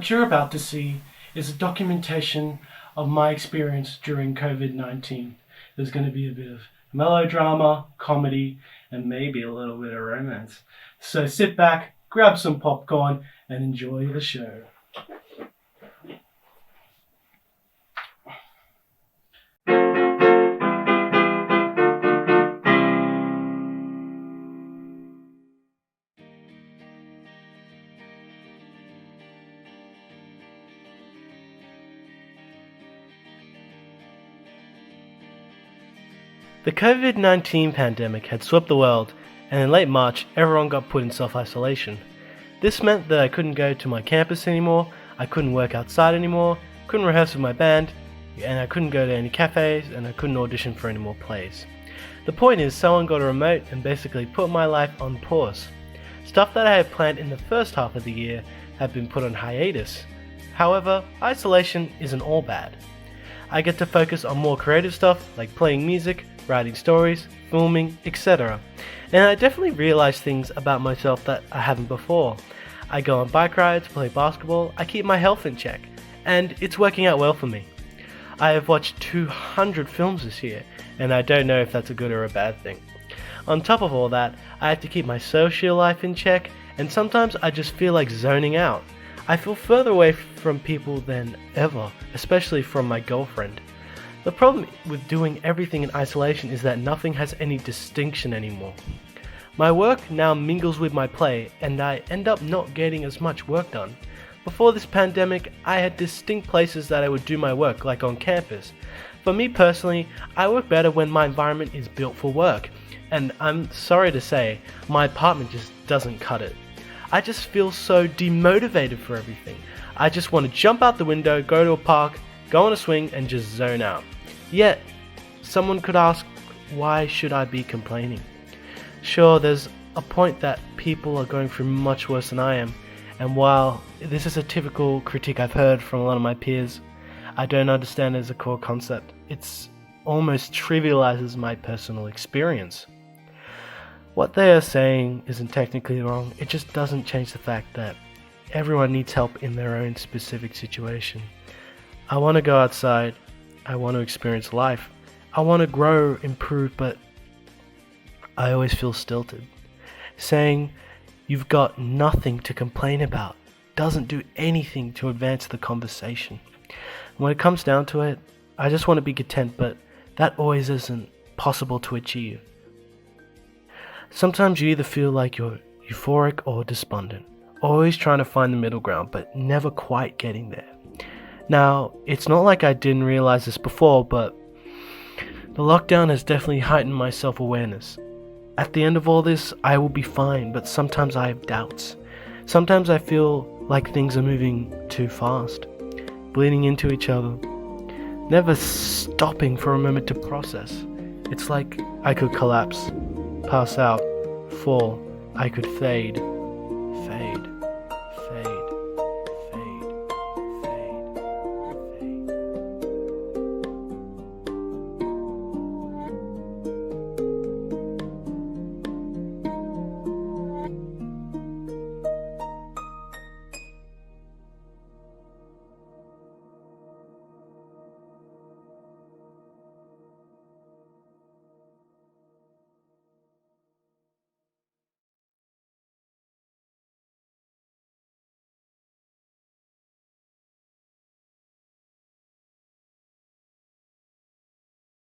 What you're about to see is a documentation of my experience during COVID-19. There's going to be a bit of melodrama, comedy, and maybe a little bit of romance. So sit back, grab some popcorn, and enjoy the show. The COVID-19 pandemic had swept the world, and in late March, everyone got put in self-isolation. This meant that I couldn't go to my campus anymore, I couldn't work outside anymore, couldn't rehearse with my band, and I couldn't go to any cafes, and I couldn't audition for any more plays. The point is, someone got a remote and basically put my life on pause. Stuff that I had planned in the first half of the year had been put on hiatus. However, isolation isn't all bad. I get to focus on more creative stuff like playing music, writing stories, filming, etc. And I definitely realize things about myself that I haven't before. I go on bike rides, play basketball, I keep my health in check, and it's working out well for me. I have watched 200 films this year, and I don't know if that's a good or a bad thing. On top of all that, I have to keep my social life in check, and sometimes I just feel like zoning out. I feel further away from people than ever, especially from my girlfriend. The problem with doing everything in isolation is that nothing has any distinction anymore. My work now mingles with my play, and I end up not getting as much work done. Before this pandemic, I had distinct places that I would do my work, like on campus. For me personally, I work better when my environment is built for work, and I'm sorry to say, my apartment just doesn't cut it. I just feel so demotivated for everything. I just want to jump out the window, go to a park, go on a swing, and just zone out. Yet, someone could ask, why should I be complaining? Sure, there's a point that people are going through much worse than I am, and while this is a typical critique I've heard from a lot of my peers, I don't understand it as a core concept. It's almost trivializes my personal experience. What they are saying isn't technically wrong, it just doesn't change the fact that everyone needs help in their own specific situation. I want to go outside, I want to experience life, I want to grow, improve, but I always feel stilted. Saying you've got nothing to complain about doesn't do anything to advance the conversation. When it comes down to it, I just want to be content, but that always isn't possible to achieve. Sometimes you either feel like you're euphoric or despondent, always trying to find the middle ground, but never quite getting there. Now, it's not like I didn't realize this before, but the lockdown has definitely heightened my self-awareness. At the end of all this, I will be fine, but sometimes I have doubts. Sometimes I feel like things are moving too fast, bleeding into each other, never stopping for a moment to process. It's like I could collapse, pass out, fall, I could fade.